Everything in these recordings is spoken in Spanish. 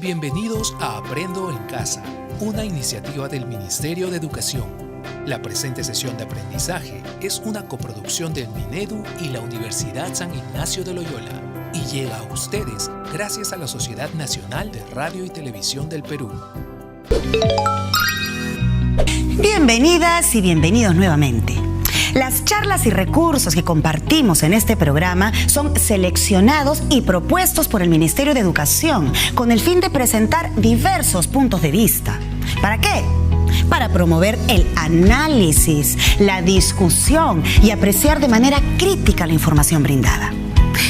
Bienvenidos a Aprendo en Casa, una iniciativa del Ministerio de Educación. La presente sesión de aprendizaje es una coproducción del Minedu y la Universidad San Ignacio de Loyola y llega a ustedes gracias a la Sociedad Nacional de Radio y Televisión del Perú. Bienvenidas y bienvenidos nuevamente. Las charlas y recursos que compartimos en este programa son seleccionados y propuestos por el Ministerio de Educación con el fin de presentar diversos puntos de vista. ¿Para qué? Para promover el análisis, la discusión y apreciar de manera crítica la información brindada.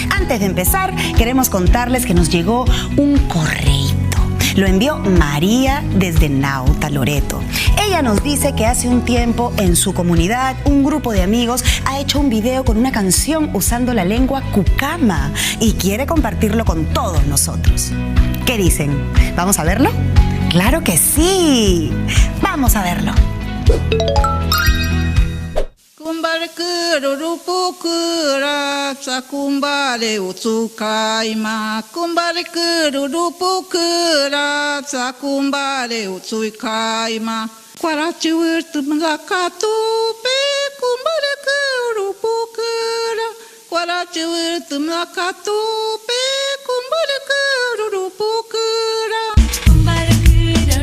Antes de empezar, queremos contarles que nos llegó un correíto. Lo envió María desde Nauta, Loreto. Ella nos dice que hace un tiempo en su comunidad un grupo de amigos ha hecho un video con una canción usando la lengua cucama y quiere compartirlo con todos nosotros. ¿Qué dicen? ¿Vamos a verlo? ¡Claro que sí! ¡Vamos a verlo! Kumbare rupu kura sakumbare utsukaima kumbare rupu kura sakumbare utsukaima kwarachi wirtumlakatu pe kumbare rupu kura kwarachi wirtumlakatu pe kumbare rupu kura kumbare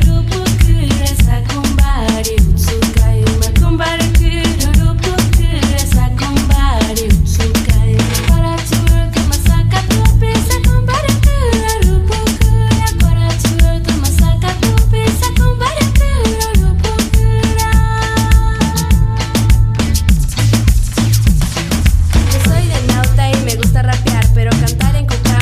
rupu kura sakumbare utsukaima kumbare pero cantar en cucama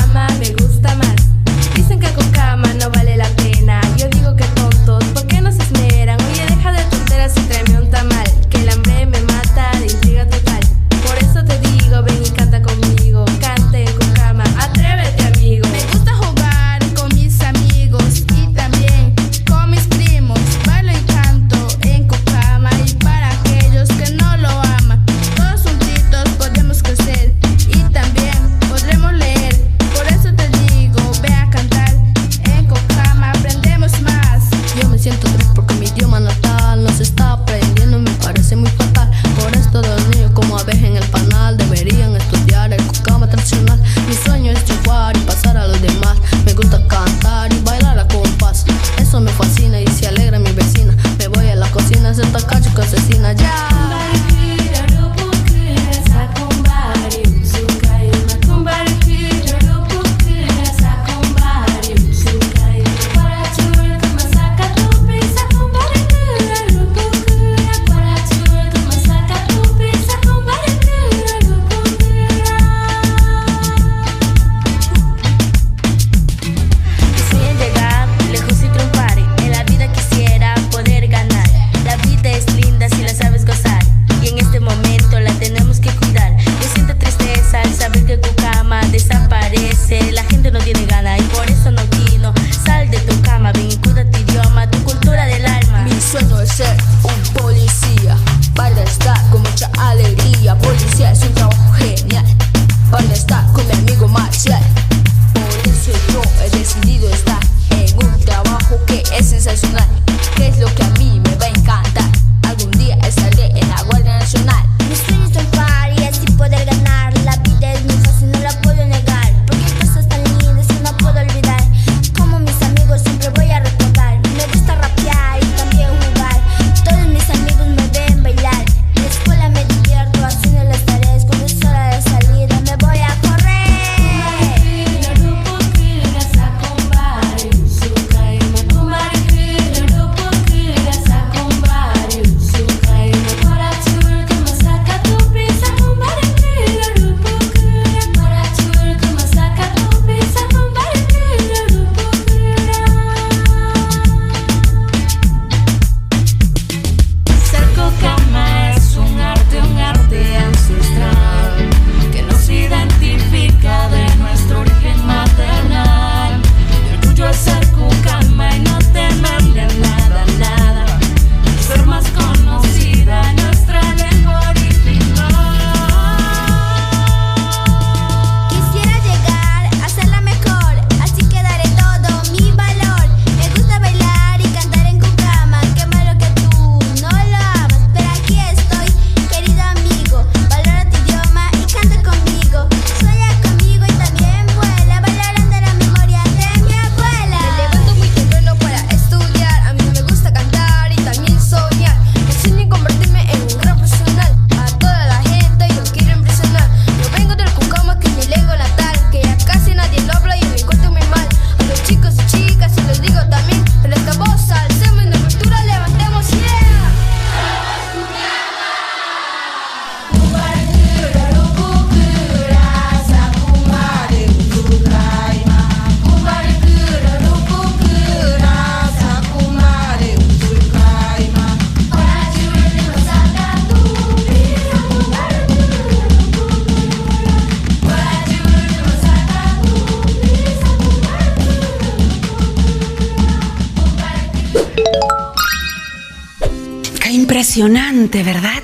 Impresionante, ¿verdad?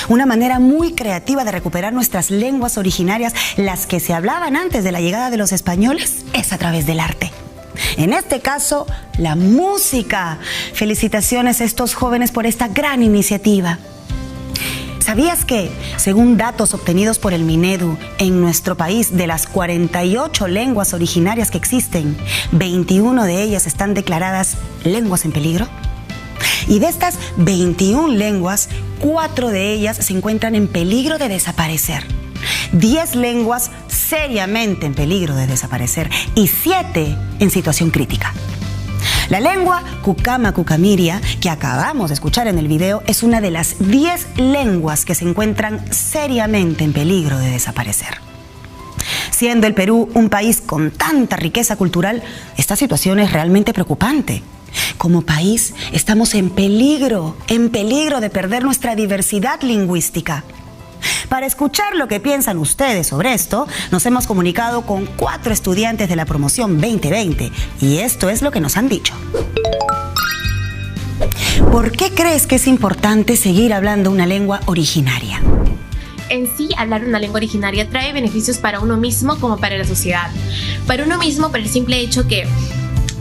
Una manera muy creativa de recuperar nuestras lenguas originarias, las que se hablaban antes de la llegada de los españoles, es a través del arte. En este caso, la música. Felicitaciones a estos jóvenes por esta gran iniciativa. ¿Sabías que, según datos obtenidos por el Minedu, en nuestro país, de las 48 lenguas originarias que existen, 21 de ellas están declaradas lenguas en peligro? Y de estas 21 lenguas, 4 de ellas se encuentran en peligro de desaparecer. 10 lenguas seriamente en peligro de desaparecer y 7 en situación crítica. La lengua Cucama-Cucamiria, que acabamos de escuchar en el video, es una de las 10 lenguas que se encuentran seriamente en peligro de desaparecer. Siendo el Perú un país con tanta riqueza cultural, esta situación es realmente preocupante. Como país, estamos en peligro de perder nuestra diversidad lingüística. Para escuchar lo que piensan ustedes sobre esto, nos hemos comunicado con 4 estudiantes de la promoción 2020 y esto es lo que nos han dicho. ¿Por qué crees que es importante seguir hablando una lengua originaria? En sí, hablar una lengua originaria trae beneficios para uno mismo como para la sociedad. Para uno mismo, por el simple hecho que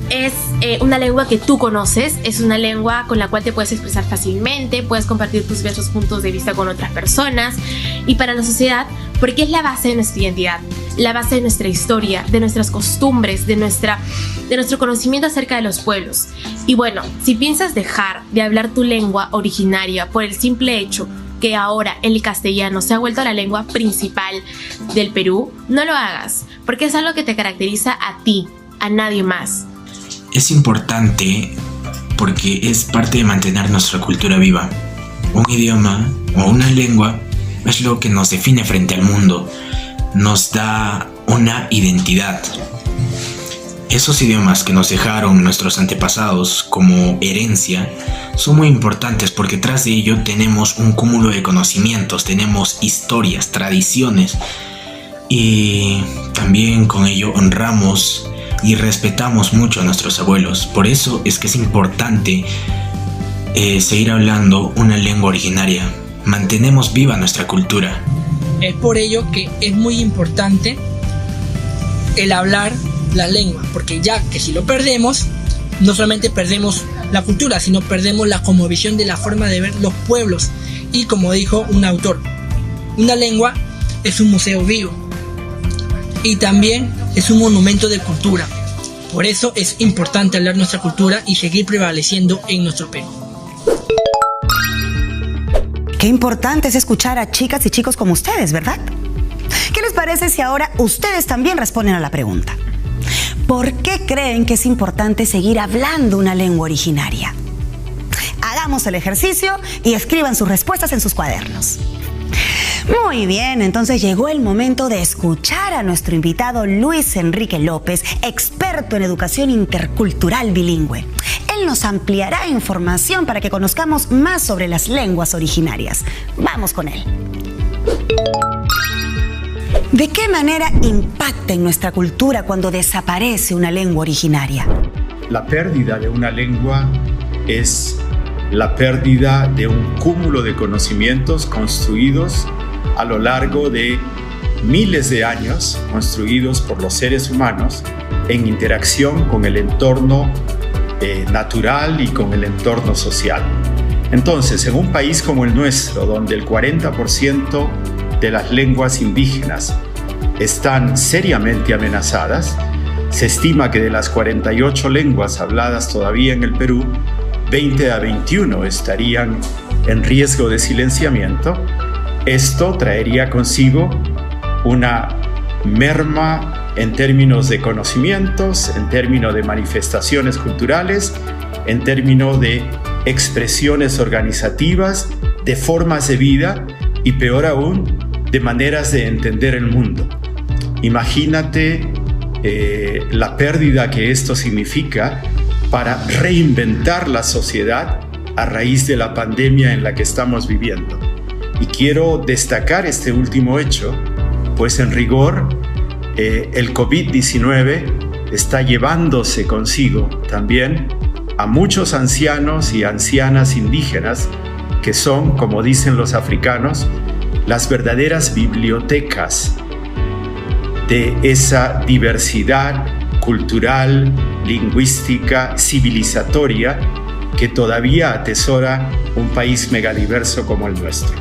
es una lengua que tú conoces, es una lengua con la cual te puedes expresar fácilmente, puedes compartir tus diversos puntos de vista con otras personas. Y para la sociedad, porque es la base de nuestra identidad, la base de nuestra historia, de nuestras costumbres, de nuestro conocimiento acerca de los pueblos. Y bueno, si piensas dejar de hablar tu lengua originaria por el simple hecho que ahora el castellano se ha vuelto la lengua principal del Perú, no lo hagas, porque es algo que te caracteriza a ti, a nadie más. Es importante porque es parte de mantener nuestra cultura viva. Un idioma o una lengua es lo que nos define frente al mundo, nos da una identidad. Esos idiomas que nos dejaron nuestros antepasados como herencia son muy importantes porque tras de ello tenemos un cúmulo de conocimientos, tenemos historias, tradiciones y también con ello honramos y respetamos mucho a nuestros abuelos. Por eso es que es importante seguir hablando una lengua originaria. Mantenemos viva nuestra cultura. Es por ello que es muy importante el hablar la lengua, porque ya que si lo perdemos, no solamente perdemos la cultura, sino perdemos la cosmovisión de la forma de ver los pueblos. Y como dijo un autor, una lengua es un museo vivo y también es un monumento de cultura. Por eso es importante hablar nuestra cultura y seguir prevaleciendo en nuestro Perú. Qué importante es escuchar a chicas y chicos como ustedes, ¿verdad? ¿Qué les parece si ahora ustedes también responden a la pregunta? ¿Por qué creen que es importante seguir hablando una lengua originaria? Hagamos el ejercicio y escriban sus respuestas en sus cuadernos. Muy bien, entonces llegó el momento de escuchar a nuestro invitado Luis Enrique López, experto en educación intercultural bilingüe. Él nos ampliará información para que conozcamos más sobre las lenguas originarias. Vamos con él. ¿De qué manera impacta en nuestra cultura cuando desaparece una lengua originaria? La pérdida de una lengua es la pérdida de un cúmulo de conocimientos construidos a lo largo de miles de años, construidos por los seres humanos en interacción con el entorno natural y con el entorno social. Entonces, en un país como el nuestro, donde el 40% de las lenguas indígenas están seriamente amenazadas, se estima que de las 48 lenguas habladas todavía en el Perú, 20 a 21 estarían en riesgo de silenciamiento. Esto traería consigo una merma en términos de conocimientos, en términos de manifestaciones culturales, en términos de expresiones organizativas, de formas de vida y, peor aún, de maneras de entender el mundo. Imagínate la pérdida que esto significa para reinventar la sociedad a raíz de la pandemia en la que estamos viviendo. Y quiero destacar este último hecho, pues en rigor el COVID-19 está llevándose consigo también a muchos ancianos y ancianas indígenas que son, como dicen los africanos, las verdaderas bibliotecas de esa diversidad cultural, lingüística, civilizatoria que todavía atesora un país megadiverso como el nuestro.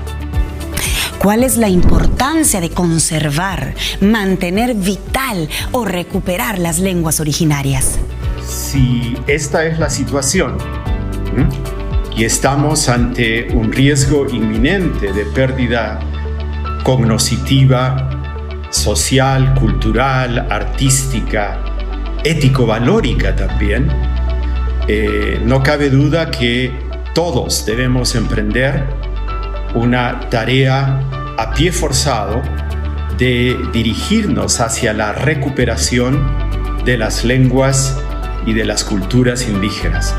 ¿Cuál es la importancia de conservar, mantener vital o recuperar las lenguas originarias? Si esta es la situación, y estamos ante un riesgo inminente de pérdida cognoscitiva, social, cultural, artística, ético-valórica también, no cabe duda que todos debemos emprender una tarea a pie forzado de dirigirnos hacia la recuperación de las lenguas y de las culturas indígenas.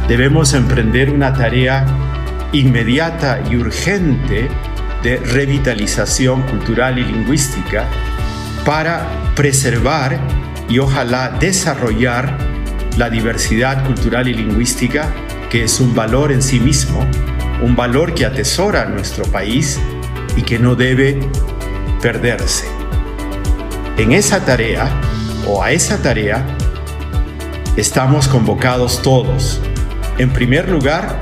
Debemos emprender una tarea inmediata y urgente de revitalización cultural y lingüística para preservar y ojalá desarrollar la diversidad cultural y lingüística, que es un valor en sí mismo, un valor que atesora nuestro país y que no debe perderse. En esa tarea, o a esa tarea, estamos convocados todos. En primer lugar,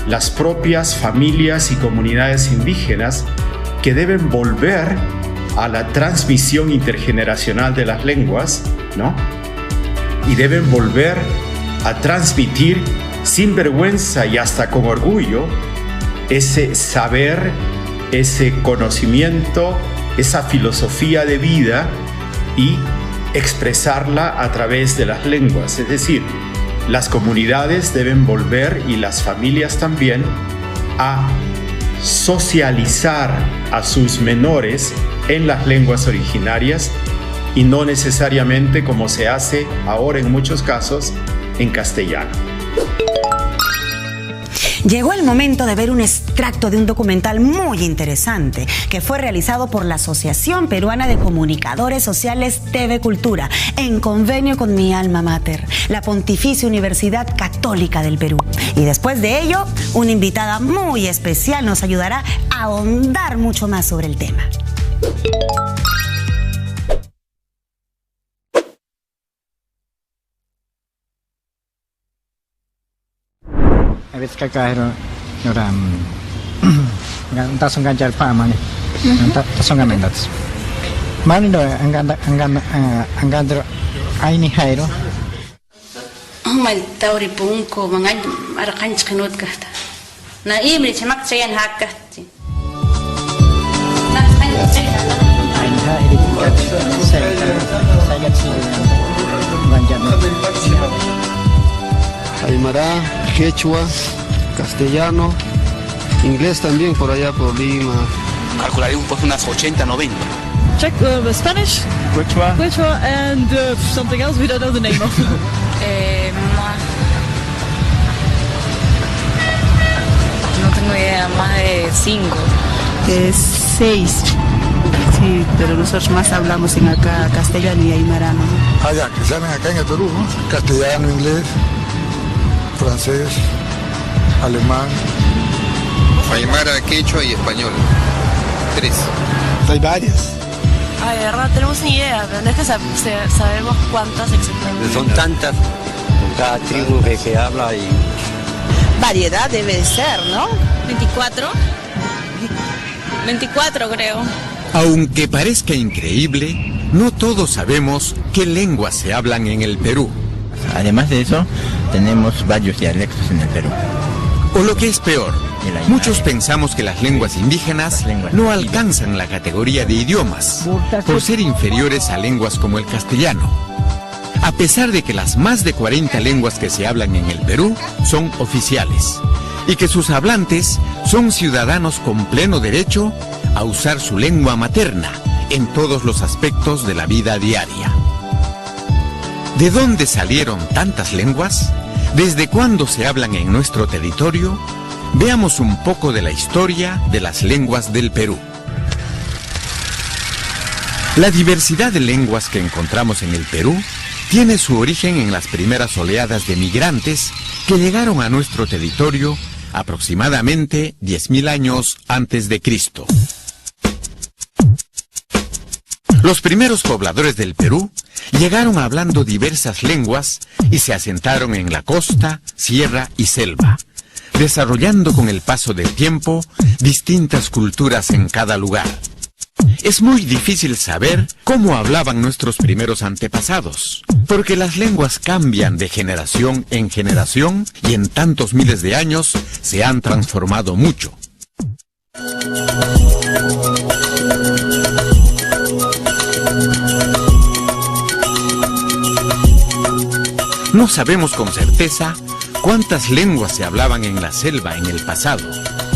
las propias familias y comunidades indígenas que deben volver a la transmisión intergeneracional de las lenguas, ¿no? Y deben volver a transmitir sin vergüenza y hasta con orgullo ese saber, ese conocimiento, esa filosofía de vida y expresarla a través de las lenguas. Es decir, las comunidades deben volver, y las familias también, a socializar a sus menores en las lenguas originarias y no necesariamente, como se hace ahora en muchos casos, en castellano. Llegó el momento de ver un extracto de un documental muy interesante que fue realizado por la Asociación Peruana de Comunicadores Sociales TV Cultura en convenio con mi alma mater, la Pontificia Universidad Católica del Perú. Y después de ello, una invitada muy especial nos ayudará a ahondar mucho más sobre el tema. Habis kakak orang tasong ganjar pa mani tasong gamendat mani do angandro aini hairo mal tauri punko mangan arakan chkanut kahta na imri chamak chayan hakati na aini hairo saya Aymara, quechua, castellano, inglés también por allá por Lima. Calcularé unas 80, 90. Check Spanish, Quechua, and something else we don't know the name of. No tengo idea, más de 5. 6. Sí, pero nosotros más hablamos en acá castellano y aymara, ¿no? Allá, que salen acá en el Perú, ¿no? Castellano, inglés, francés, alemán. Aymara, quechua y español. 3. Hay varias. Ay, de verdad, tenemos ni idea, pero no es que sabemos cuántas exactamente. Son tantas, cada tribu que habla y... Variedad debe ser, ¿no? 24. 24 creo. Aunque parezca increíble, no todos sabemos qué lenguas se hablan en el Perú. Además de eso, tenemos varios dialectos en el Perú. O lo que es peor, muchos pensamos que las lenguas indígenas no alcanzan la categoría de idiomas, por ser inferiores a lenguas como el castellano. A pesar de que las más de 40 lenguas que se hablan en el Perú son oficiales, y que sus hablantes son ciudadanos con pleno derecho a usar su lengua materna en todos los aspectos de la vida diaria. ¿De dónde salieron tantas lenguas? ¿Desde cuándo se hablan en nuestro territorio? Veamos un poco de la historia de las lenguas del Perú. La diversidad de lenguas que encontramos en el Perú tiene su origen en las primeras oleadas de migrantes que llegaron a nuestro territorio aproximadamente 10.000 años antes de Cristo. Los primeros pobladores del Perú llegaron hablando diversas lenguas y se asentaron en la costa, sierra y selva, desarrollando con el paso del tiempo distintas culturas en cada lugar. Es muy difícil saber cómo hablaban nuestros primeros antepasados, porque las lenguas cambian de generación en generación y en tantos miles de años se han transformado mucho. No sabemos con certeza cuántas lenguas se hablaban en la selva en el pasado.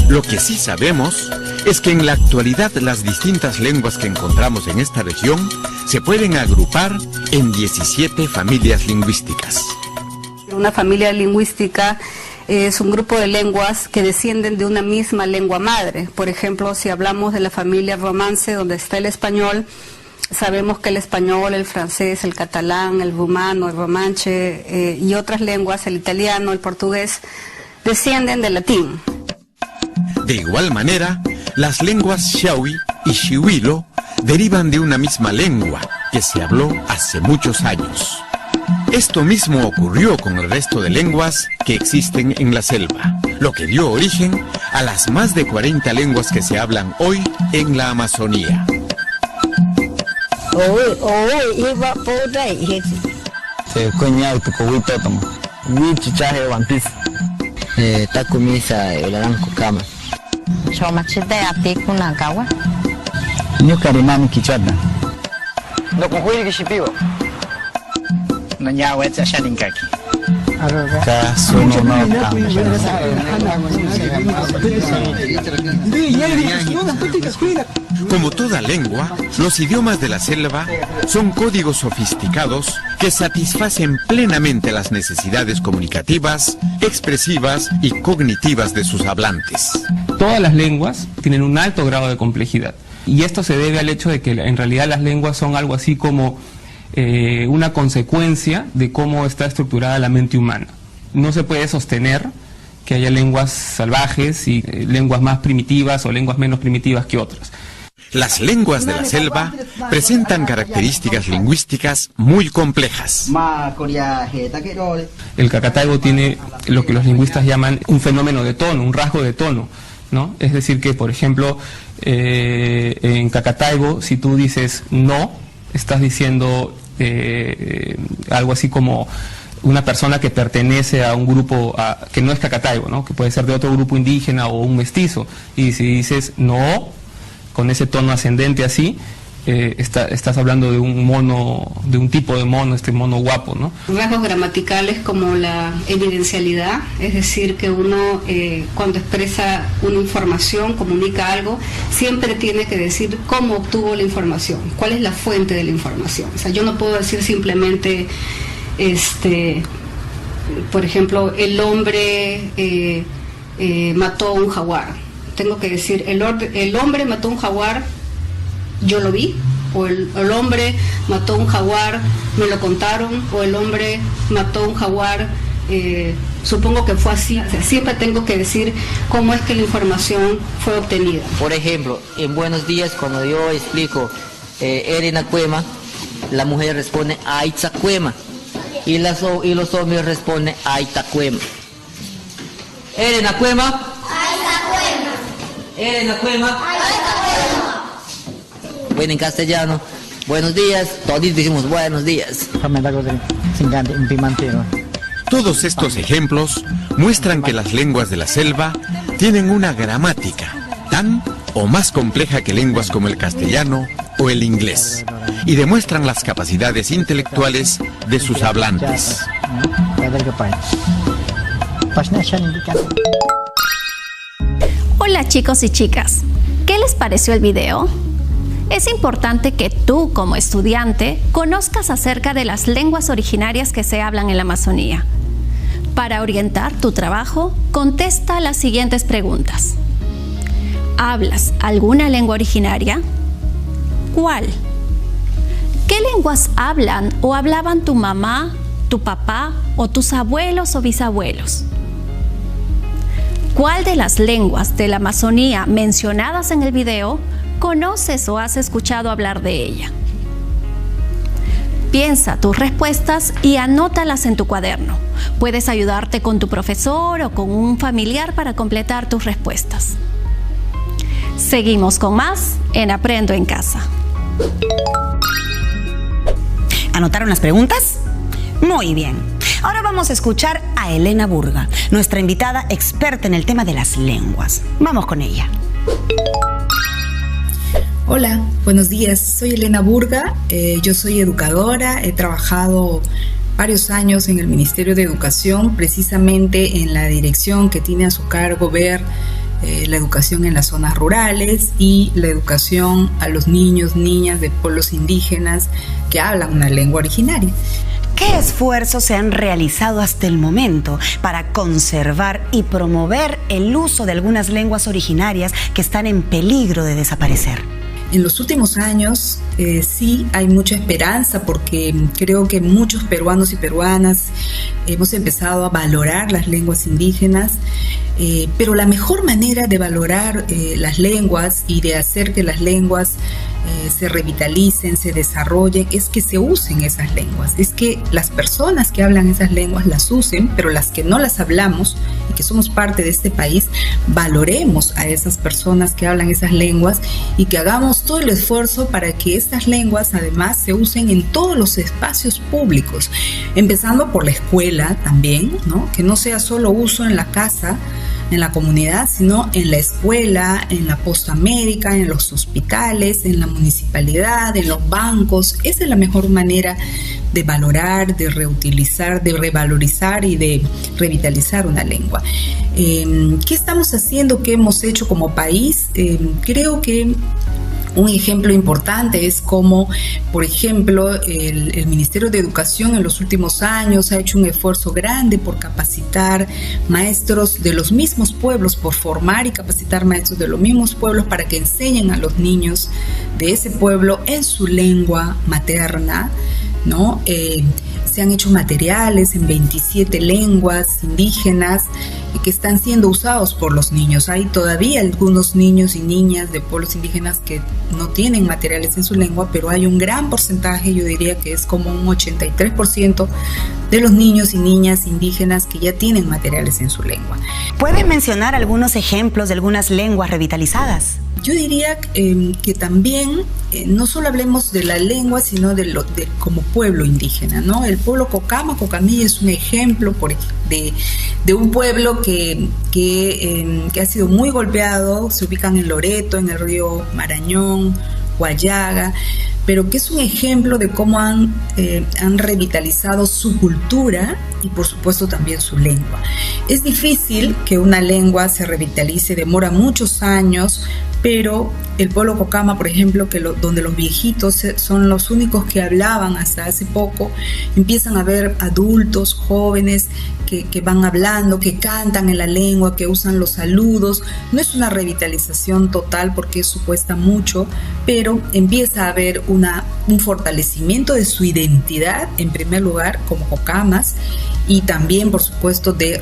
Lo que sí sabemos es que en la actualidad las distintas lenguas que encontramos en esta región se pueden agrupar en 17 familias lingüísticas. Una familia lingüística es un grupo de lenguas que descienden de una misma lengua madre. Por ejemplo, si hablamos de la familia romance, donde está el español, sabemos que el español, el francés, el catalán, el rumano, el romanche y otras lenguas, el italiano, el portugués, descienden del latín. De igual manera, las lenguas Shawi y Shiwilo derivan de una misma lengua que se habló hace muchos años. Esto mismo ocurrió con el resto de lenguas que existen en la selva, lo que dio origen a las más de 40 lenguas que se hablan hoy en la Amazonía. Como toda lengua, los idiomas de la selva son códigos sofisticados que satisfacen plenamente las necesidades comunicativas, expresivas y cognitivas de sus hablantes. Todas las lenguas tienen un alto grado de complejidad, y esto se debe al hecho de que en realidad las lenguas son algo así como una consecuencia de cómo está estructurada la mente humana. No se puede sostener que haya lenguas salvajes y lenguas más primitivas o lenguas menos primitivas que otras. Las lenguas de la selva presentan características lingüísticas muy complejas. El cacataibo tiene lo que los lingüistas llaman un fenómeno de tono, un rasgo de tono, ¿no? Es decir que, por ejemplo, en cacataibo, si tú dices no, estás diciendo algo así como una persona que pertenece a un grupo que no es cacataibo, ¿no? Que puede ser de otro grupo indígena o un mestizo. Y si dices no, con ese tono ascendente así, estás hablando de un mono, de un tipo de mono, este mono guapo, ¿no? Rasgos gramaticales como la evidencialidad, es decir, que uno cuando expresa una información, comunica algo, siempre tiene que decir cómo obtuvo la información, cuál es la fuente de la información. O sea, yo no puedo decir simplemente, por ejemplo, el hombre mató a un jaguar. Tengo que decir, el hombre mató a un jaguar, yo lo vi, o el hombre mató a un jaguar, me lo contaron, o el hombre mató a un jaguar, supongo que fue así. O sea, siempre tengo que decir cómo es que la información fue obtenida. Por ejemplo, en Buenos Días, cuando yo explico Erenacuema, la mujer responde Aitzacuema, y los hombres responden Aitacuema. Erenacuema, Erenacuema. Bueno, en castellano, buenos días, todos decimos buenos días. Todos estos ejemplos muestran que las lenguas de la selva tienen una gramática tan o más compleja que lenguas como el castellano o el inglés, y demuestran las capacidades intelectuales de sus hablantes. Hola chicos y chicas, ¿qué les pareció el video? Es importante que tú, como estudiante, conozcas acerca de las lenguas originarias que se hablan en la Amazonía. Para orientar tu trabajo, contesta las siguientes preguntas. ¿Hablas alguna lengua originaria? ¿Cuál? ¿Qué lenguas hablan o hablaban tu mamá, tu papá o tus abuelos o bisabuelos? ¿Cuál de las lenguas de la Amazonía mencionadas en el video conoces o has escuchado hablar de ella? Piensa tus respuestas y anótalas en tu cuaderno. Puedes ayudarte con tu profesor o con un familiar para completar tus respuestas. Seguimos con más en Aprendo en Casa. ¿Anotaron las preguntas? Muy bien. Ahora vamos a escuchar a Elena Burga, nuestra invitada experta en el tema de las lenguas. Vamos con ella. Hola, buenos días. Soy Elena Burga. Yo soy educadora. He trabajado varios años en el Ministerio de Educación, precisamente en la dirección que tiene a su cargo ver la educación en las zonas rurales y la educación a los niños, niñas de pueblos indígenas que hablan una lengua originaria. ¿Qué esfuerzos se han realizado hasta el momento para conservar y promover el uso de algunas lenguas originarias que están en peligro de desaparecer? En los últimos años sí hay mucha esperanza, porque creo que muchos peruanos y peruanas hemos empezado a valorar las lenguas indígenas, pero la mejor manera de valorar las lenguas y de hacer que las lenguas se revitalicen, se desarrollen, es que se usen esas lenguas, es que las personas que hablan esas lenguas las usen, pero las que no las hablamos y que somos parte de este país, valoremos a esas personas que hablan esas lenguas y que hagamos todo el esfuerzo para que estas lenguas además se usen en todos los espacios públicos, empezando por la escuela también, ¿no? Que no sea solo uso en la casa, en la comunidad, sino en la escuela, en la posta médica, en los hospitales, en la municipalidad, en los bancos. Esa es la mejor manera de valorar, de reutilizar, de revalorizar y de revitalizar una lengua. ¿Qué estamos haciendo? ¿Qué hemos hecho como país? Creo que un ejemplo importante es como, por ejemplo, el Ministerio de Educación en los últimos años ha hecho un esfuerzo grande por capacitar maestros de los mismos pueblos, por formar y capacitar maestros de los mismos pueblos para que enseñen a los niños de ese pueblo en su lengua materna, ¿no? Se han hecho materiales en 27 lenguas indígenas que están siendo usados por los niños. Hay todavía algunos niños y niñas de pueblos indígenas que no tienen materiales en su lengua, pero hay un gran porcentaje, yo diría que es como un 83% de los niños y niñas indígenas que ya tienen materiales en su lengua. ¿Pueden mencionar algunos ejemplos de algunas lenguas revitalizadas? Yo diría que también no solo hablemos de la lengua, sino de como pueblo indígena, ¿no? El pueblo Cocama, Cocamilla es un ejemplo de un pueblo que ha sido muy golpeado. Se ubican en Loreto, en el río Marañón, Guayaga, pero que es un ejemplo de cómo han revitalizado su cultura y por supuesto también su lengua. Es difícil que una lengua se revitalice, demora muchos años, pero el pueblo Cocama, por ejemplo, donde los viejitos son los únicos que hablaban hasta hace poco, empiezan a ver adultos, jóvenes que van hablando, que cantan en la lengua, que usan los saludos. No es una revitalización total porque eso cuesta mucho, pero empieza a haber un fortalecimiento de su identidad, en primer lugar, como cocamas, y también, por supuesto, de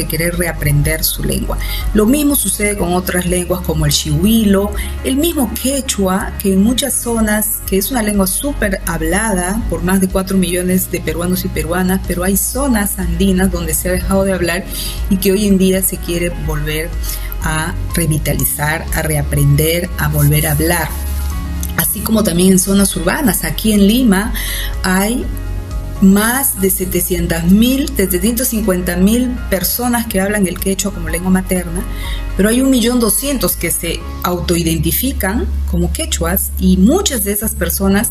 querer reaprender su lengua. Lo mismo sucede con otras lenguas como el chihuilo, el mismo quechua, que en muchas zonas, que es una lengua súper hablada por más de 4 millones de peruanos y peruanas, pero hay zonas andinas donde se ha dejado de hablar y que hoy en día se quiere volver a revitalizar, a reaprender, a volver a hablar. Así como también en zonas urbanas. Aquí en Lima hay más de 750.000 personas que hablan el quechua como lengua materna, pero hay 1.200.000 que se autoidentifican como quechuas, y muchas de esas personas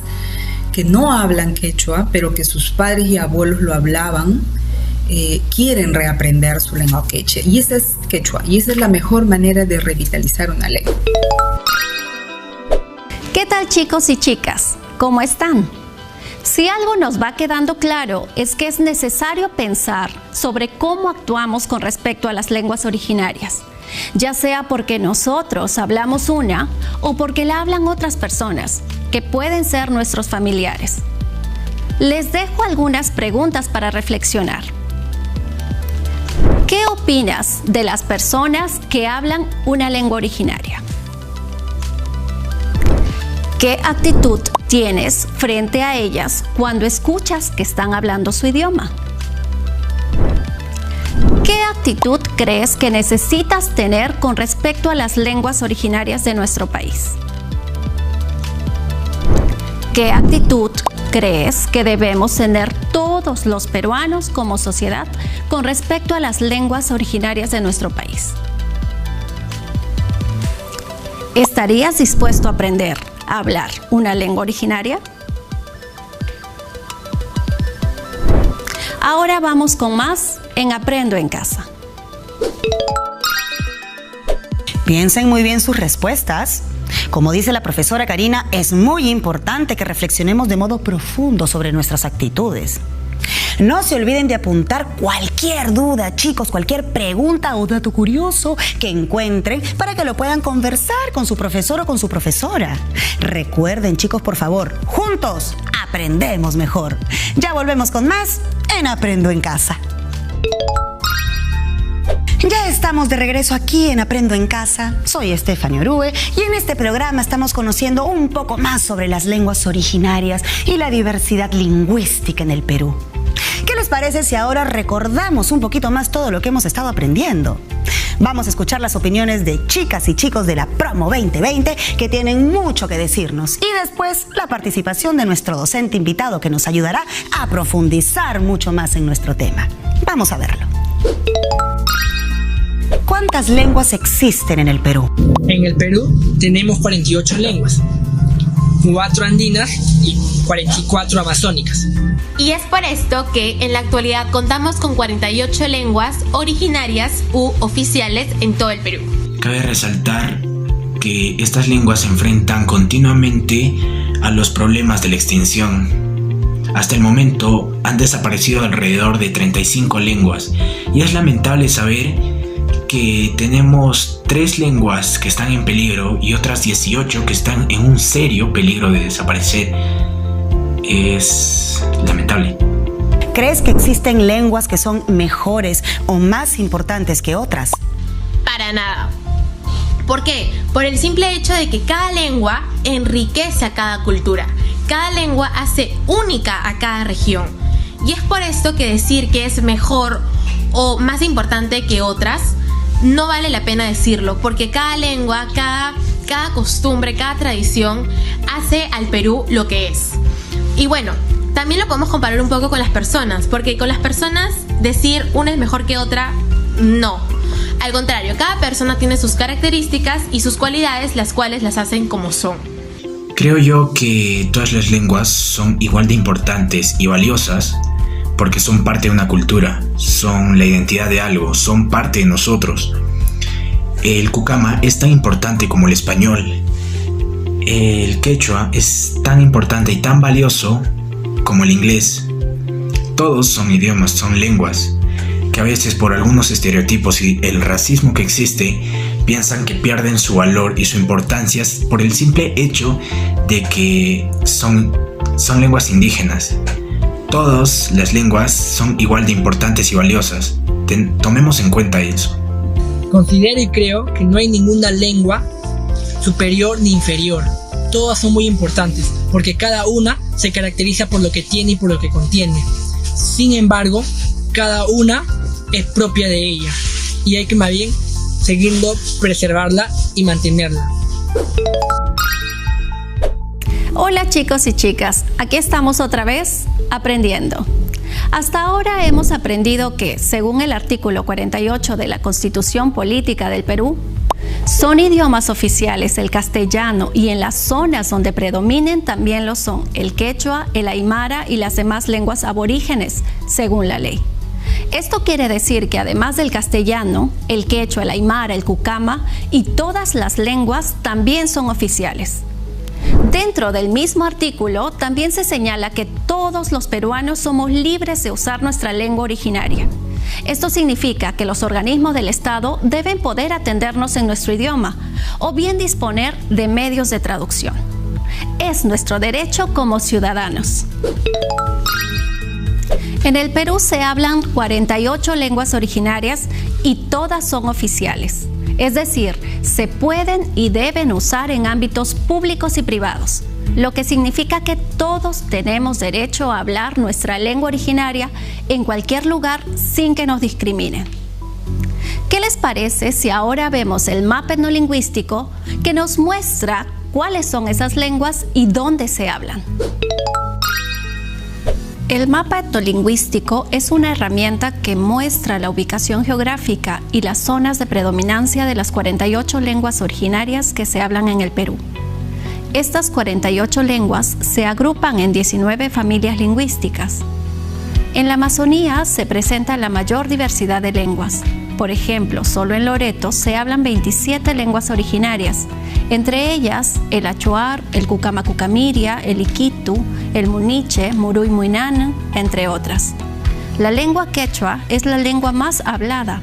que no hablan quechua, pero que sus padres y abuelos lo hablaban, quieren reaprender su lengua quechua, y esa es la mejor manera de revitalizar una lengua. ¿Qué tal, chicos y chicas? ¿Cómo están? Si algo nos va quedando claro es que es necesario pensar sobre cómo actuamos con respecto a las lenguas originarias, ya sea porque nosotros hablamos una o porque la hablan otras personas, que pueden ser nuestros familiares. Les dejo algunas preguntas para reflexionar. ¿Qué opinas de las personas que hablan una lengua originaria? ¿Qué actitud tienes frente a ellas cuando escuchas que están hablando su idioma? ¿Qué actitud crees que necesitas tener con respecto a las lenguas originarias de nuestro país? ¿Qué actitud crees que debemos tener todos los peruanos como sociedad con respecto a las lenguas originarias de nuestro país? ¿Estarías dispuesto a aprender a hablar una lengua originaria? Ahora vamos con más en Aprendo en Casa. Piensen muy bien sus respuestas. Como dice la profesora Karina, es muy importante que reflexionemos de modo profundo sobre nuestras actitudes. No se olviden de apuntar cualquier duda, chicos, cualquier pregunta o dato curioso que encuentren para que lo puedan conversar con su profesor o con su profesora. Recuerden, chicos, por favor, juntos aprendemos mejor. Ya volvemos con más en Aprendo en Casa. Ya estamos de regreso aquí en Aprendo en Casa. Soy Stephanie Orue y en este programa estamos conociendo un poco más sobre las lenguas originarias y la diversidad lingüística en el Perú. ¿Qué les parece si ahora recordamos un poquito más todo lo que hemos estado aprendiendo? Vamos a escuchar las opiniones de chicas y chicos de la Promo 2020 que tienen mucho que decirnos y después la participación de nuestro docente invitado que nos ayudará a profundizar mucho más en nuestro tema. Vamos a verlo. ¿Cuántas lenguas existen en el Perú? En el Perú tenemos 48 lenguas, 4 andinas y 44 amazónicas. Y es por esto que en la actualidad contamos con 48 lenguas originarias u oficiales en todo el Perú. Cabe resaltar que estas lenguas se enfrentan continuamente a los problemas de la extinción. Hasta el momento han desaparecido alrededor de 35 lenguas y es lamentable saber que tenemos 3 lenguas que están en peligro y otras 18 que están en un serio peligro de desaparecer. Es lamentable. ¿Crees que existen lenguas que son mejores o más importantes que otras? Para nada. ¿Por qué? Por el simple hecho de que cada lengua enriquece a cada cultura. Cada lengua hace única a cada región. Y es por esto que decir que es mejor o más importante que otras no vale la pena decirlo, porque cada lengua, cada costumbre, cada tradición hace al Perú lo que es. Y bueno, también lo podemos comparar un poco con las personas, porque con las personas decir una es mejor que otra, no. Al contrario, cada persona tiene sus características y sus cualidades, las cuales las hacen como son. Creo yo que todas las lenguas son igual de importantes y valiosas porque son parte de una cultura, son la identidad de algo, son parte de nosotros. El cucama es tan importante como el español. El quechua es tan importante y tan valioso como el inglés. Todos son idiomas, son lenguas, que a veces por algunos estereotipos y el racismo que existe, piensan que pierden su valor y su importancia por el simple hecho de que son lenguas indígenas. Todas las lenguas son igual de importantes y valiosas. Tomemos en cuenta eso. Considero y creo que no hay ninguna lengua superior ni inferior. Todas son muy importantes porque cada una se caracteriza por lo que tiene y por lo que contiene. Sin embargo, cada una es propia de ella y hay que más bien seguirlo, preservarla y mantenerla. Hola chicos y chicas, aquí estamos otra vez aprendiendo. Hasta ahora hemos aprendido que, según el artículo 48 de la Constitución Política del Perú, son idiomas oficiales el castellano y en las zonas donde predominen también lo son el quechua, el aymara y las demás lenguas aborígenes, según la ley. Esto quiere decir que además del castellano, el quechua, el aymara, el cucama y todas las lenguas también son oficiales. Dentro del mismo artículo también se señala que todos los peruanos somos libres de usar nuestra lengua originaria. Esto significa que los organismos del Estado deben poder atendernos en nuestro idioma o bien disponer de medios de traducción. Es nuestro derecho como ciudadanos. En el Perú se hablan 48 lenguas originarias y todas son oficiales. Es decir, se pueden y deben usar en ámbitos públicos y privados, lo que significa que todos tenemos derecho a hablar nuestra lengua originaria en cualquier lugar sin que nos discriminen. ¿Qué les parece si ahora vemos el mapa etnolingüístico que nos muestra cuáles son esas lenguas y dónde se hablan? El mapa etnolingüístico es una herramienta que muestra la ubicación geográfica y las zonas de predominancia de las 48 lenguas originarias que se hablan en el Perú. Estas 48 lenguas se agrupan en 19 familias lingüísticas. En la Amazonía se presenta la mayor diversidad de lenguas. Por ejemplo, solo en Loreto se hablan 27 lenguas originarias, entre ellas el achuar, el cucamacucamiria, el iquitu, el muniche, muruy muinana, entre otras. La lengua quechua es la lengua más hablada.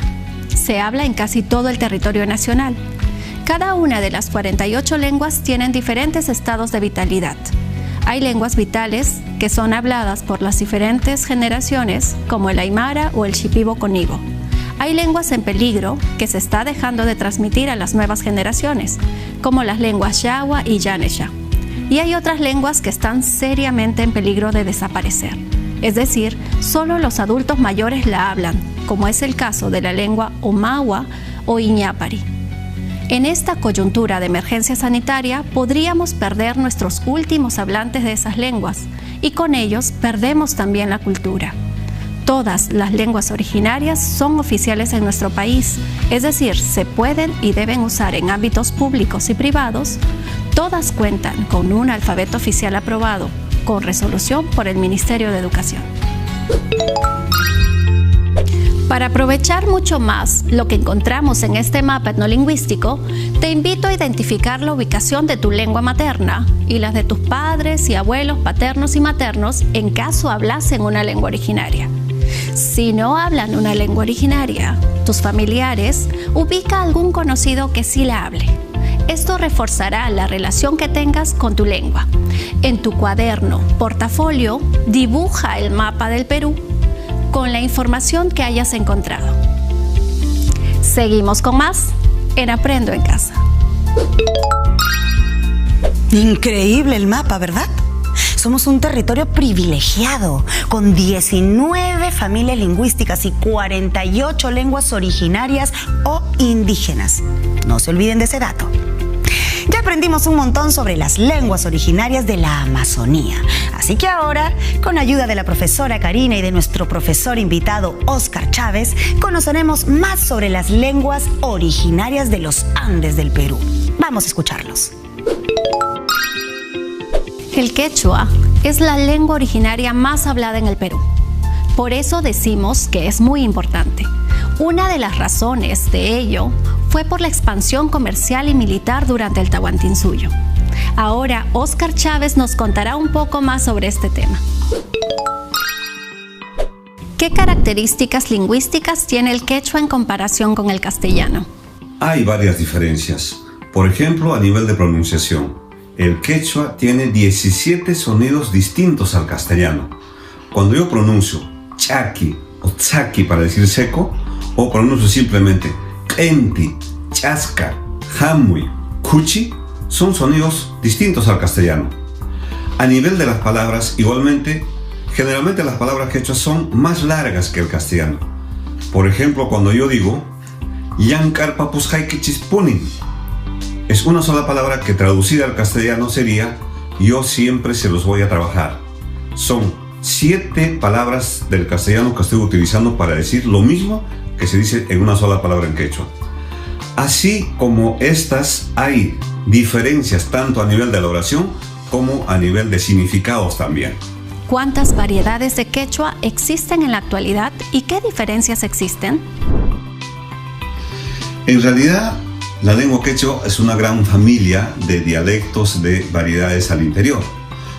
Se habla en casi todo el territorio nacional. Cada una de las 48 lenguas tienen diferentes estados de vitalidad. Hay lenguas vitales que son habladas por las diferentes generaciones, como el aymara o el shipibo-conibo. Hay lenguas en peligro que se está dejando de transmitir a las nuevas generaciones, como las lenguas yawa y yanesha. Y hay otras lenguas que están seriamente en peligro de desaparecer. Es decir, solo los adultos mayores la hablan, como es el caso de la lengua omagua o iñápari. En esta coyuntura de emergencia sanitaria podríamos perder nuestros últimos hablantes de esas lenguas y con ellos perdemos también la cultura. Todas las lenguas originarias son oficiales en nuestro país, es decir, se pueden y deben usar en ámbitos públicos y privados. Todas cuentan con un alfabeto oficial aprobado, con resolución por el Ministerio de Educación. Para aprovechar mucho más lo que encontramos en este mapa etnolingüístico, te invito a identificar la ubicación de tu lengua materna y las de tus padres y abuelos paternos y maternos en caso hablasen una lengua originaria. Si no hablan una lengua originaria, tus familiares, ubica a algún conocido que sí la hable. Esto reforzará la relación que tengas con tu lengua. En tu cuaderno, portafolio, dibuja el mapa del Perú con la información que hayas encontrado. Seguimos con más en Aprendo en Casa. Increíble el mapa, ¿verdad? Somos un territorio privilegiado, con 19 familias lingüísticas y 48 lenguas originarias o indígenas. No se olviden de ese dato. Ya aprendimos un montón sobre las lenguas originarias de la Amazonía. Así que ahora, con ayuda de la profesora Karina y de nuestro profesor invitado Óscar Chávez, conoceremos más sobre las lenguas originarias de los Andes del Perú. Vamos a escucharlos. El quechua es la lengua originaria más hablada en el Perú. Por eso decimos que es muy importante. Una de las razones de ello fue por la expansión comercial y militar durante el Tahuantinsuyo. Ahora, Óscar Chávez nos contará un poco más sobre este tema. ¿Qué características lingüísticas tiene el quechua en comparación con el castellano? Hay varias diferencias. Por ejemplo, a nivel de pronunciación. El quechua tiene 17 sonidos distintos al castellano. Cuando yo pronuncio chaki o tsaki para decir seco, o pronuncio simplemente enti, chasca, jamui, cuchi, son sonidos distintos al castellano. A nivel de las palabras, igualmente, generalmente las palabras quechua son más largas que el castellano. Por ejemplo, cuando yo digo yankar papus haikichispunin, es una sola palabra que traducida al castellano sería yo siempre se los voy a trabajar. Son 7 palabras del castellano que estoy utilizando para decir lo mismo que se dice en una sola palabra en quechua. Así como estas, hay diferencias tanto a nivel de la oración como a nivel de significados también. ¿Cuántas variedades de quechua existen en la actualidad y qué diferencias existen? En realidad, la lengua quechua es una gran familia de dialectos de variedades al interior.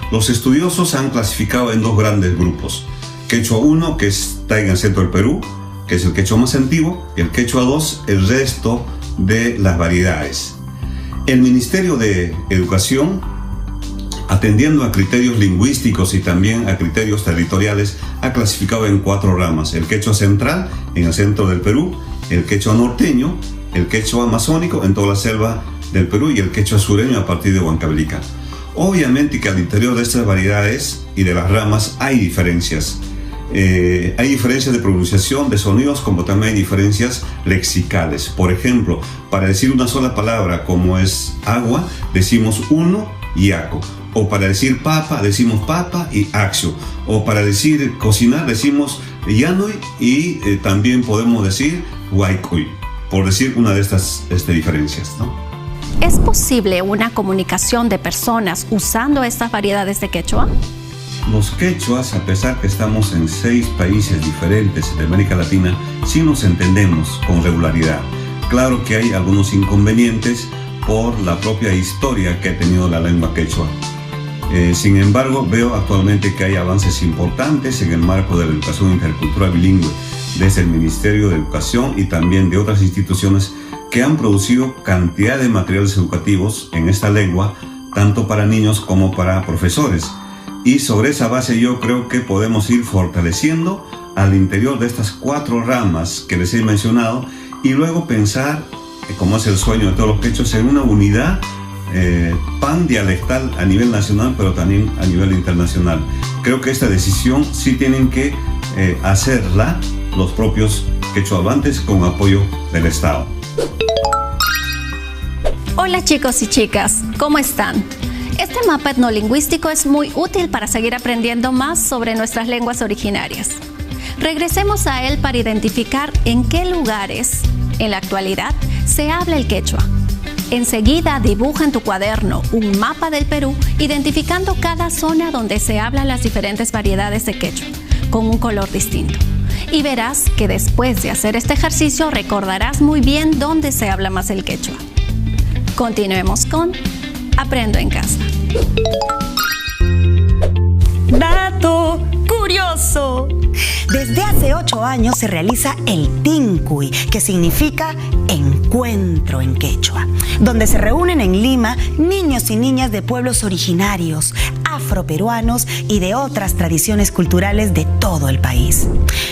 Los estudiosos han clasificado en 2 grandes grupos. Quechua 1, que está en el centro del Perú, que es el quechua más antiguo, y el quechua 2, el resto de las variedades. El Ministerio de Educación atendiendo a criterios lingüísticos y también a criterios territoriales, ha clasificado en 4 ramas: el quechua central, en el centro del Perú; el quechua norteño; el quechua amazónico, en toda la selva del Perú; y el quechua sureño a partir de Huancavelica. Obviamente que al interior de estas variedades y de las ramas hay diferencias. Hay diferencias de pronunciación, de sonidos, como también hay diferencias lexicales. Por ejemplo, para decir una sola palabra como es agua, decimos uno y aco. O para decir papa, decimos papa y axio. O para decir cocinar, decimos llanoy y también podemos decir huaycoy, por decir una de estas diferencias, ¿no? ¿Es posible una comunicación de personas usando estas variedades de quechua? Los quechuas, a pesar que estamos en 6 países diferentes de América Latina, sí nos entendemos con regularidad. Claro que hay algunos inconvenientes por la propia historia que ha tenido la lengua quechua. Sin embargo, veo actualmente que hay avances importantes en el marco de la educación intercultural bilingüe desde el Ministerio de Educación y también de otras instituciones que han producido cantidad de materiales educativos en esta lengua, tanto para niños como para profesores. Y sobre esa base yo creo que podemos ir fortaleciendo al interior de estas 4 ramas que les he mencionado y luego pensar, como es el sueño de todos los quechuas, en una unidad pandialectal a nivel nacional, pero también a nivel internacional. Creo que esta decisión sí tienen que hacerla los propios quechuabantes con apoyo del Estado. Hola chicos y chicas, ¿cómo están? Este mapa etnolingüístico es muy útil para seguir aprendiendo más sobre nuestras lenguas originarias. Regresemos a él para identificar en qué lugares, en la actualidad, se habla el quechua. Enseguida dibuja en tu cuaderno un mapa del Perú, identificando cada zona donde se hablan las diferentes variedades de quechua, con un color distinto. Y verás que después de hacer este ejercicio recordarás muy bien dónde se habla más el quechua. Continuemos con Aprendo en Casa. Dato curioso. Desde hace 8 años se realiza el Tincuy, que significa encuentro en quechua, donde se reúnen en Lima niños y niñas de pueblos originarios, afroperuanos y de otras tradiciones culturales de todo el país.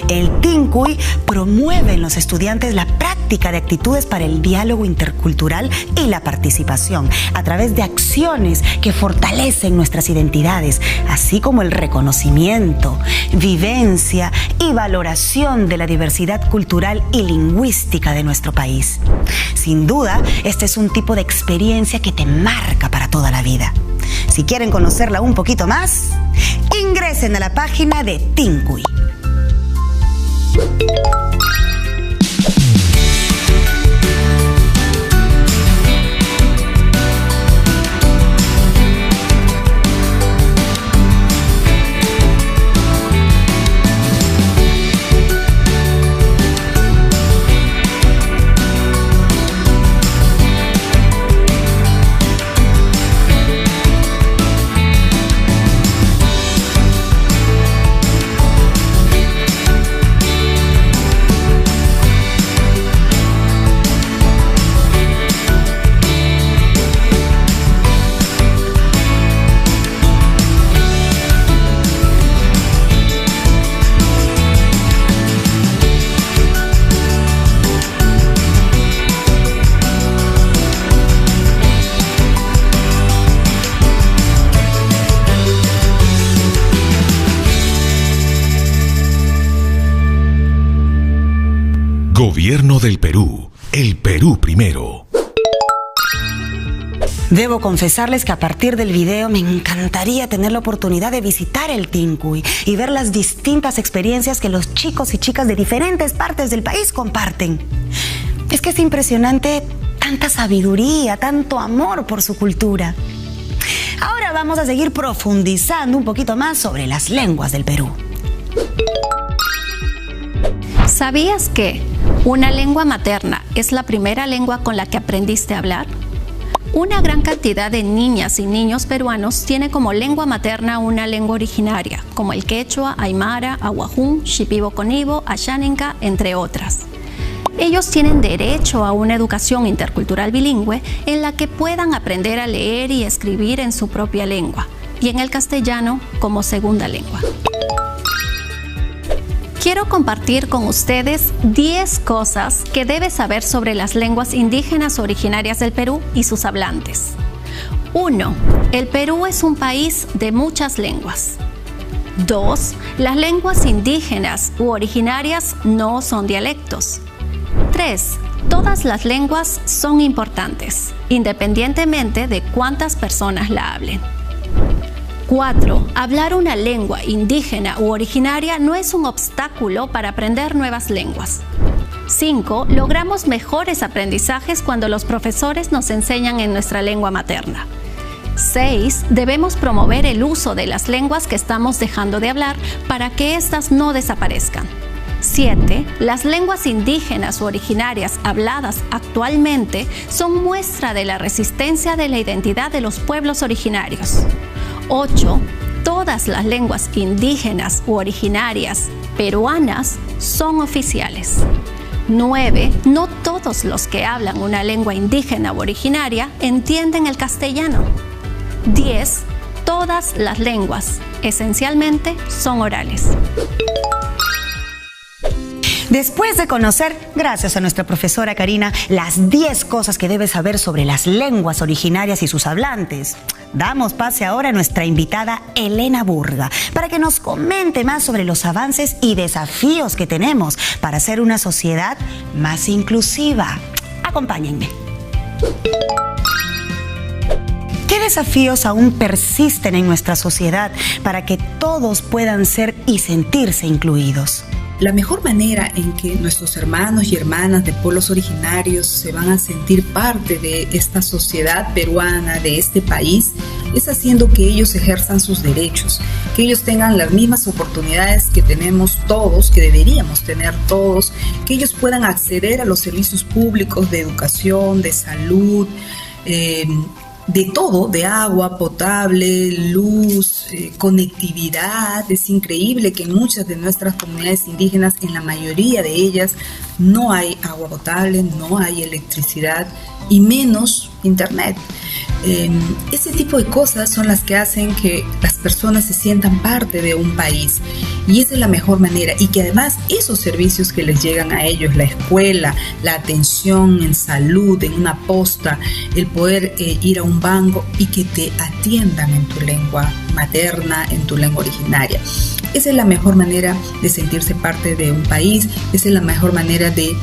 El Tincuy promueve en los estudiantes la práctica de actitudes para el diálogo intercultural y la participación a través de acciones que fortalecen nuestras identidades, así como el reconocimiento, vivencia y valoración de la diversidad cultural y lingüística de nuestro país. Sin duda, este es un tipo de experiencia que te marca para toda la vida. Si quieren conocerla un poquito más, ingresen a la página de Tincuy. Gobierno del Perú. El Perú primero. Debo confesarles que a partir del video me encantaría tener la oportunidad de visitar el Tincuy y ver las distintas experiencias que los chicos y chicas de diferentes partes del país comparten. Es que es impresionante tanta sabiduría, tanto amor por su cultura. Ahora vamos a seguir profundizando un poquito más sobre las lenguas del Perú. ¿Sabías que una lengua materna es la primera lengua con la que aprendiste a hablar? Una gran cantidad de niñas y niños peruanos tiene como lengua materna una lengua originaria, como el quechua, aymara, ahuajún, shipibo-conibo, ashaninka, entre otras. Ellos tienen derecho a una educación intercultural bilingüe en la que puedan aprender a leer y escribir en su propia lengua, y en el castellano como segunda lengua. Quiero compartir con ustedes 10 cosas que debes saber sobre las lenguas indígenas originarias del Perú y sus hablantes. 1. El Perú es un país de muchas lenguas. 2. Las lenguas indígenas u originarias no son dialectos. 3. Todas las lenguas son importantes, independientemente de cuántas personas la hablen. 4. Hablar una lengua indígena u originaria no es un obstáculo para aprender nuevas lenguas. 5. Logramos mejores aprendizajes cuando los profesores nos enseñan en nuestra lengua materna. 6. Debemos promover el uso de las lenguas que estamos dejando de hablar para que éstas no desaparezcan. 7. Las lenguas indígenas u originarias habladas actualmente son muestra de la resistencia de la identidad de los pueblos originarios. 8. Todas las lenguas indígenas u originarias peruanas son oficiales. 9. No todos los que hablan una lengua indígena u originaria entienden el castellano. 10. Todas las lenguas, esencialmente, son orales. Después de conocer, gracias a nuestra profesora Karina, las 10 cosas que debes saber sobre las lenguas originarias y sus hablantes, damos pase ahora a nuestra invitada Elena Burga para que nos comente más sobre los avances y desafíos que tenemos para hacer una sociedad más inclusiva. Acompáñenme. ¿Qué desafíos aún persisten en nuestra sociedad para que todos puedan ser y sentirse incluidos? La mejor manera en que nuestros hermanos y hermanas de pueblos originarios se van a sentir parte de esta sociedad peruana, de este país, es haciendo que ellos ejerzan sus derechos, que ellos tengan las mismas oportunidades que tenemos todos, que deberíamos tener todos, que ellos puedan acceder a los servicios públicos de educación, de salud, de todo, de agua potable, luz, conectividad. Es increíble que en muchas de nuestras comunidades indígenas, en la mayoría de ellas, no hay agua potable, no hay electricidad y menos internet. Ese tipo de cosas son las que hacen que las personas se sientan parte de un país, y esa es la mejor manera, y que además esos servicios que les llegan a ellos, la escuela, la atención en salud, en una posta, el poder ir a un banco y que te atiendan en tu lengua materna, en tu lengua originaria. Esa es la mejor manera de sentirse parte de un país, esa es la mejor manera de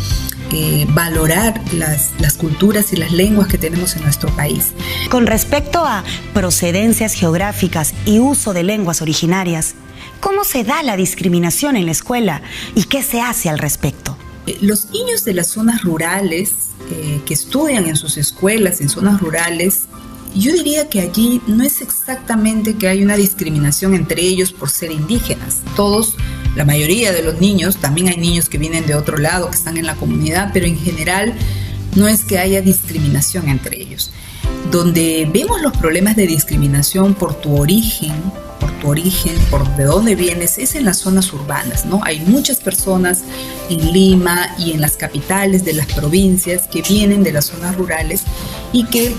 valorar las culturas y las lenguas que tenemos en nuestro país. Con respecto a procedencias geográficas y uso de lenguas originarias, ¿cómo se da la discriminación en la escuela y qué se hace al respecto? Los niños de las zonas rurales que estudian en sus escuelas, en zonas rurales, yo diría que allí no es exactamente que hay una discriminación entre ellos por ser indígenas. Todos, la mayoría de los niños, también hay niños que vienen de otro lado, que están en la comunidad, pero en general no es que haya discriminación entre ellos. Donde vemos los problemas de discriminación por tu origen, por de dónde vienes, es en las zonas urbanas, ¿no? Hay muchas personas en Lima y en las capitales de las provincias que vienen de las zonas rurales y que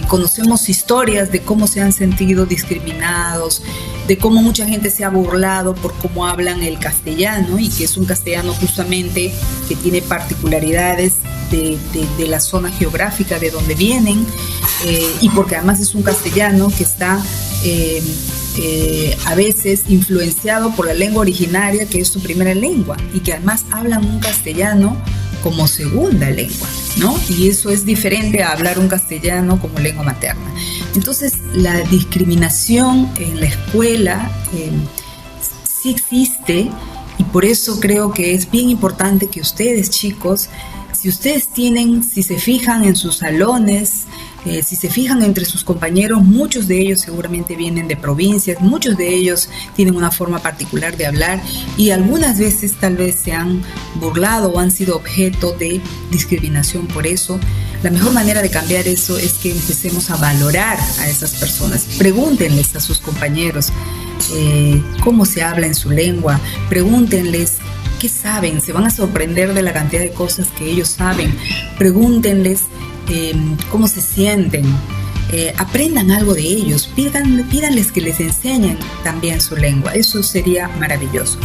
conocemos historias de cómo se han sentido discriminados, de cómo mucha gente se ha burlado por cómo hablan el castellano, y que es un castellano justamente que tiene particularidades de la zona geográfica de donde vienen, y porque además es un castellano que está a veces influenciado por la lengua originaria, que es su primera lengua, y que además hablan un castellano como segunda lengua, ¿no? Y eso es diferente a hablar un castellano como lengua materna. Entonces, la discriminación en la escuela sí existe, y por eso creo que es bien importante que ustedes, chicos, si se fijan en sus salones, si se fijan entre sus compañeros, muchos de ellos seguramente vienen de provincias, muchos de ellos tienen una forma particular de hablar, y algunas veces tal vez se han burlado o han sido objeto de discriminación por eso. La mejor manera de cambiar eso es que empecemos a valorar a esas personas. Pregúntenles a sus compañeros cómo se habla en su lengua, pregúntenles qué saben, se van a sorprender de la cantidad de cosas que ellos saben. Pregúntenles cómo se sienten, aprendan algo de ellos, pídanles que les enseñen también su lengua. Eso sería maravilloso.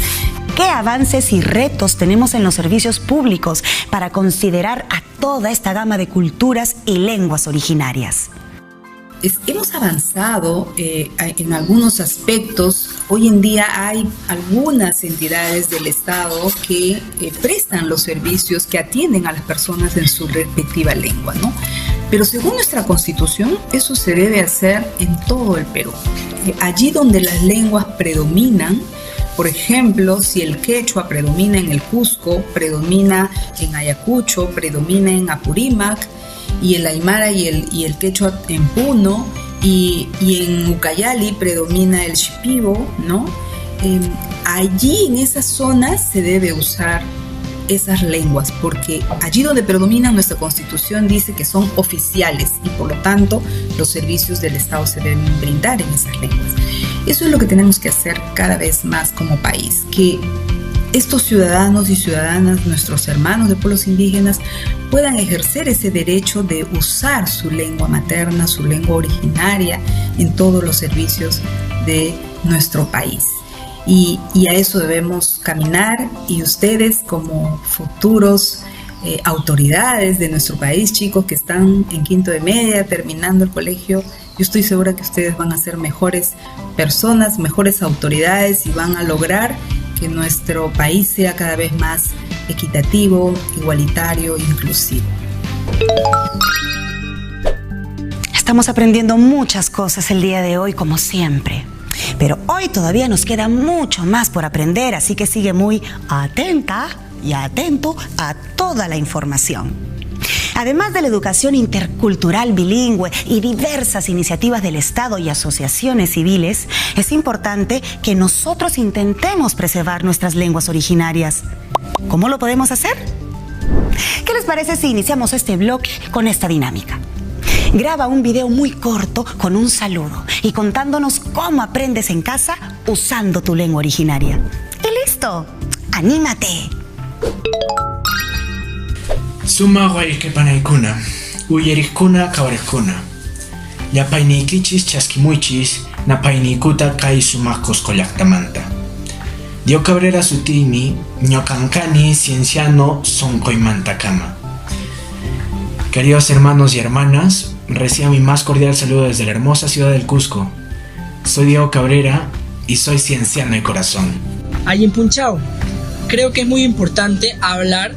¿Qué avances y retos tenemos en los servicios públicos para considerar a toda esta gama de culturas y lenguas originarias? Hemos avanzado en algunos aspectos. Hoy en día hay algunas entidades del Estado que prestan los servicios, que atienden a las personas en su respectiva lengua, ¿no? Pero según nuestra Constitución, eso se debe hacer en todo el Perú. Allí donde las lenguas predominan, por ejemplo, si el quechua predomina en el Cusco, predomina en Ayacucho, predomina en Apurímac, y el aymara y el quechua en Puno, y en Ucayali predomina el shipibo, ¿no? Allí en esas zonas se debe usar esas lenguas, porque allí donde predominan, nuestra Constitución dice que son oficiales y por lo tanto los servicios del Estado se deben brindar en esas lenguas. Eso es lo que tenemos que hacer cada vez más como país, que estos ciudadanos y ciudadanas, nuestros hermanos de pueblos indígenas, puedan ejercer ese derecho de usar su lengua materna, su lengua originaria en todos los servicios de nuestro país. Y a eso debemos caminar, y ustedes como futuros autoridades de nuestro país, chicos que están en quinto de media, terminando el colegio, yo estoy segura que ustedes van a ser mejores personas, mejores autoridades, y van a lograr que nuestro país sea cada vez más equitativo, igualitario, inclusivo. Estamos aprendiendo muchas cosas el día de hoy, como siempre. Pero hoy todavía nos queda mucho más por aprender, así que sigue muy atenta y atento a toda la información. Además de la educación intercultural bilingüe y diversas iniciativas del Estado y asociaciones civiles, es importante que nosotros intentemos preservar nuestras lenguas originarias. ¿Cómo lo podemos hacer? ¿Qué les parece si iniciamos este bloque con esta dinámica? Graba un video muy corto con un saludo y contándonos cómo aprendes en casa usando tu lengua originaria. ¡Y listo! ¡Anímate! Suma guayquepanaykuna, uyerikkuna kawarikuna. Llapaynikichis chaskimuychis, napaynikuta kay sumaq qusqullaqtamanta. Dio Cabrera sutiymi, ñoqanqani cienciano sonqoymantakama. Queridos hermanos y hermanas, reciban mi más cordial saludo desde la hermosa ciudad del Cusco. Soy Diego Cabrera y soy cienciano de corazón. Ayinpunchao, creo que es muy importante hablar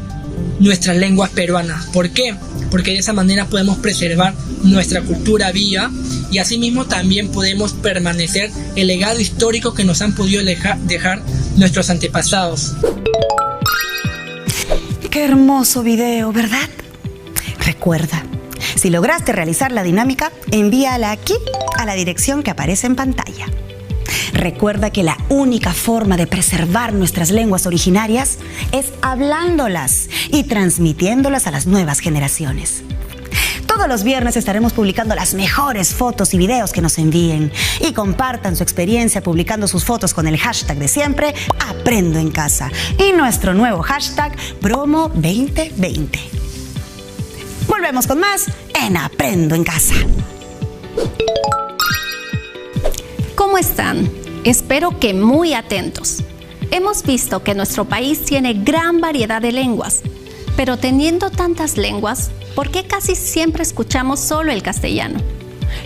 nuestras lenguas peruanas. ¿Por qué? Porque de esa manera podemos preservar nuestra cultura viva y asimismo también podemos permanecer el legado histórico que nos han podido dejar nuestros antepasados. Qué hermoso video, ¿verdad? Recuerda, si lograste realizar la dinámica, envíala aquí a la dirección que aparece en pantalla. Recuerda que la única forma de preservar nuestras lenguas originarias es hablándolas y transmitiéndolas a las nuevas generaciones. Todos los viernes estaremos publicando las mejores fotos y videos que nos envíen, y compartan su experiencia publicando sus fotos con el hashtag de siempre, Aprendo en Casa, y nuestro nuevo hashtag Promo 2020. Volvemos con más en Aprendo en Casa. ¿Cómo están? Espero que muy atentos. Hemos visto que nuestro país tiene gran variedad de lenguas, pero teniendo tantas lenguas, ¿por qué casi siempre escuchamos solo el castellano?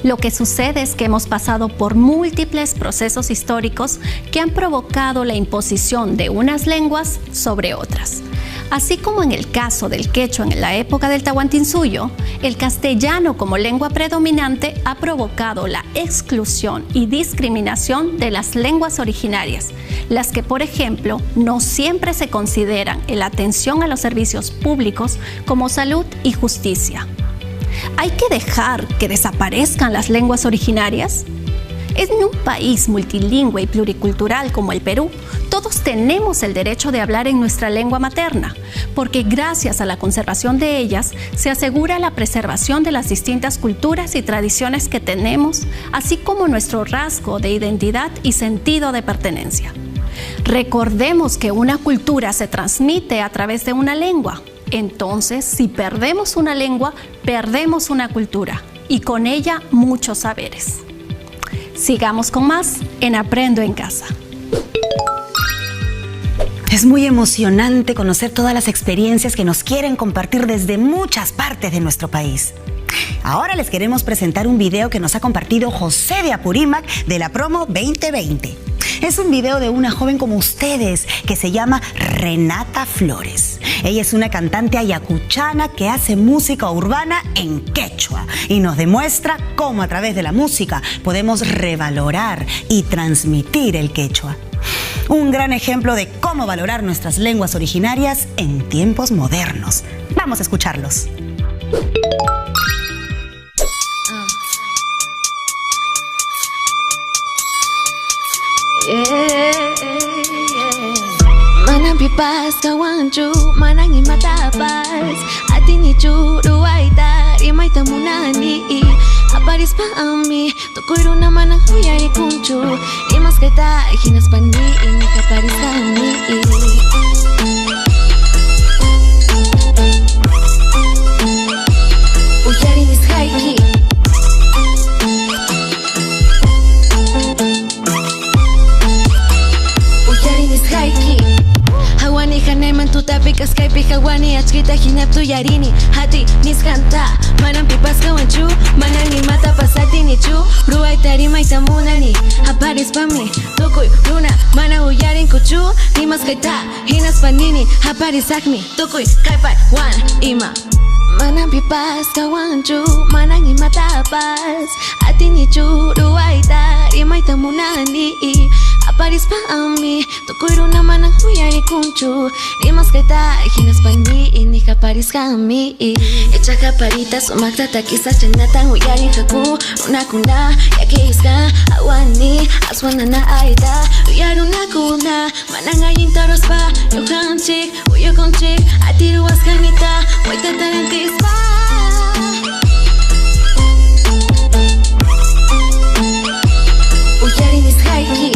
Lo que sucede es que hemos pasado por múltiples procesos históricos que han provocado la imposición de unas lenguas sobre otras. Así como en el caso del quechua en la época del Tahuantinsuyo, el castellano como lengua predominante ha provocado la exclusión y discriminación de las lenguas originarias, las que, por ejemplo, no siempre se consideran en la atención a los servicios públicos como salud y justicia. ¿Hay que dejar que desaparezcan las lenguas originarias? En un país multilingüe y pluricultural como el Perú, todos tenemos el derecho de hablar en nuestra lengua materna, porque gracias a la conservación de ellas se asegura la preservación de las distintas culturas y tradiciones que tenemos, así como nuestro rasgo de identidad y sentido de pertenencia. Recordemos que una cultura se transmite a través de una lengua. Entonces, si perdemos una lengua, perdemos una cultura. y con ella muchos saberes. Sigamos con más en Aprendo en Casa. Es muy emocionante conocer todas las experiencias que nos quieren compartir desde muchas partes de nuestro país. Ahora les queremos presentar un video que nos ha compartido José de Apurímac de la promo 2020. Es un video de una joven como ustedes que se llama Renata Flores. Ella es una cantante ayacuchana que hace música urbana en quechua y nos demuestra cómo a través de la música podemos revalorar y transmitir el quechua. Un gran ejemplo de cómo valorar nuestras lenguas originarias en tiempos modernos. Vamos a escucharlos. Manang pipas kawanchu, manang imatapas. Atini churu aita, imaita munani. Aparis pa ami, tokoiru na manang huyari kunchu. Imas kaita, hinas pani, inika paris kami. Uyari nis haiki. Hawani hanayman tutapi kaskaypi hawani achkita hinaptu yarini hati niskanta manan pipas kawanchu manan imata pasatini chu ruayta rimayta munani aparis pami tukuy runa mana uyarin kuchu nimas kaita hinas panini aparis akmi tukuy kaypay wan ima manan pipas kawanchu manan imata pas atini chu ruayta rimayta munani aparis pa ami tukuy runa manang huyari kunchu rimas kaita hinas pani inika paris kami echa kaparita sumakta takisa chanatan huyari haku runa kuna yakiska awani aswanana aita uyaruna kuna manang ayin taros pa yohanchik uyokonchik atiru askanita waita tarantispa uyari nis haiki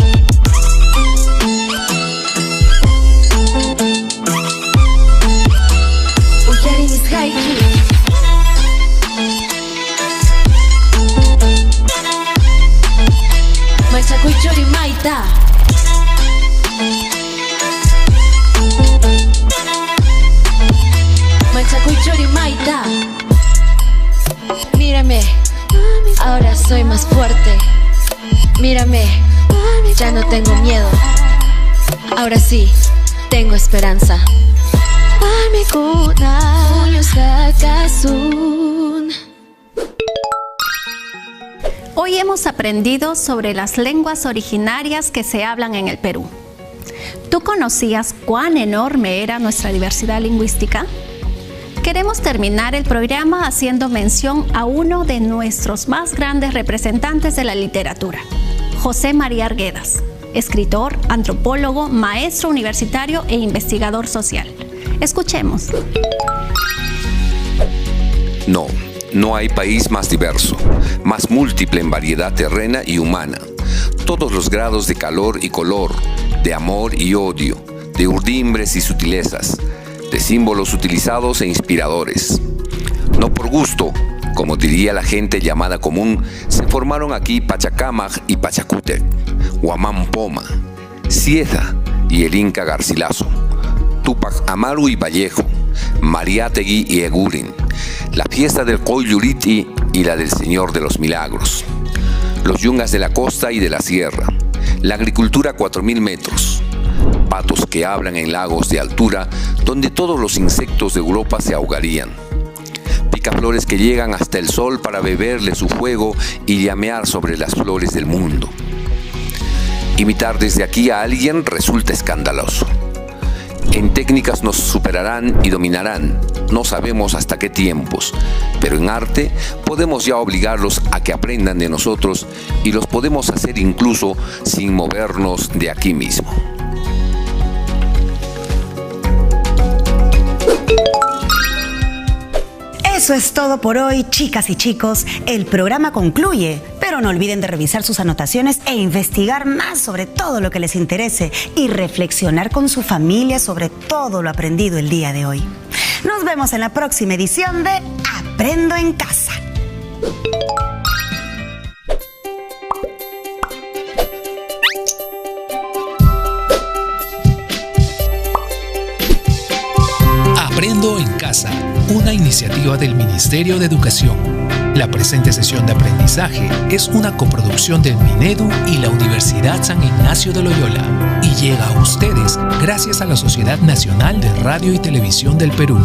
Machakuichori maita Machakuichori maita Mírame, ahora soy más fuerte. Mírame, ya no tengo miedo. Ahora sí, tengo esperanza. Hoy hemos aprendido sobre las lenguas originarias que se hablan en el Perú. ¿Tú conocías cuán enorme era nuestra diversidad lingüística? Queremos terminar el programa haciendo mención a uno de nuestros más grandes representantes de la literatura, José María Arguedas, escritor, antropólogo, maestro universitario e investigador social. Escuchemos. No hay país más diverso, más múltiple en variedad terrena y humana. Todos los grados de calor y color, de amor y odio, de urdimbres y sutilezas, de símbolos utilizados e inspiradores. No por gusto, como diría la gente llamada común, se formaron aquí Pachacámac y Pachacútec, Huamán Poma, Cieza y el Inca Garcilaso, Túpac Amaru y Vallejo, Mariátegui y Eguren, la fiesta del Coyuliti y la del Señor de los Milagros, los yungas de la costa y de la sierra, la agricultura a 4.000 metros, patos que hablan en lagos de altura donde todos los insectos de Europa se ahogarían, picaflores que llegan hasta el sol para beberle su fuego y llamear sobre las flores del mundo. Imitar desde aquí a alguien resulta escandaloso. En técnicas nos superarán y dominarán, no sabemos hasta qué tiempos, pero en arte podemos ya obligarlos a que aprendan de nosotros y los podemos hacer incluso sin movernos de aquí mismo. Eso es todo por hoy, chicas y chicos. El programa concluye, pero no olviden de revisar sus anotaciones e investigar más sobre todo lo que les interese y reflexionar con su familia sobre todo lo aprendido el día de hoy. Nos vemos en la próxima edición de Aprendo en Casa. Aprendo en Casa, una iniciativa del Ministerio de Educación. La presente sesión de aprendizaje es una coproducción del Minedu y la Universidad San Ignacio de Loyola y llega a ustedes gracias a la Sociedad Nacional de Radio y Televisión del Perú.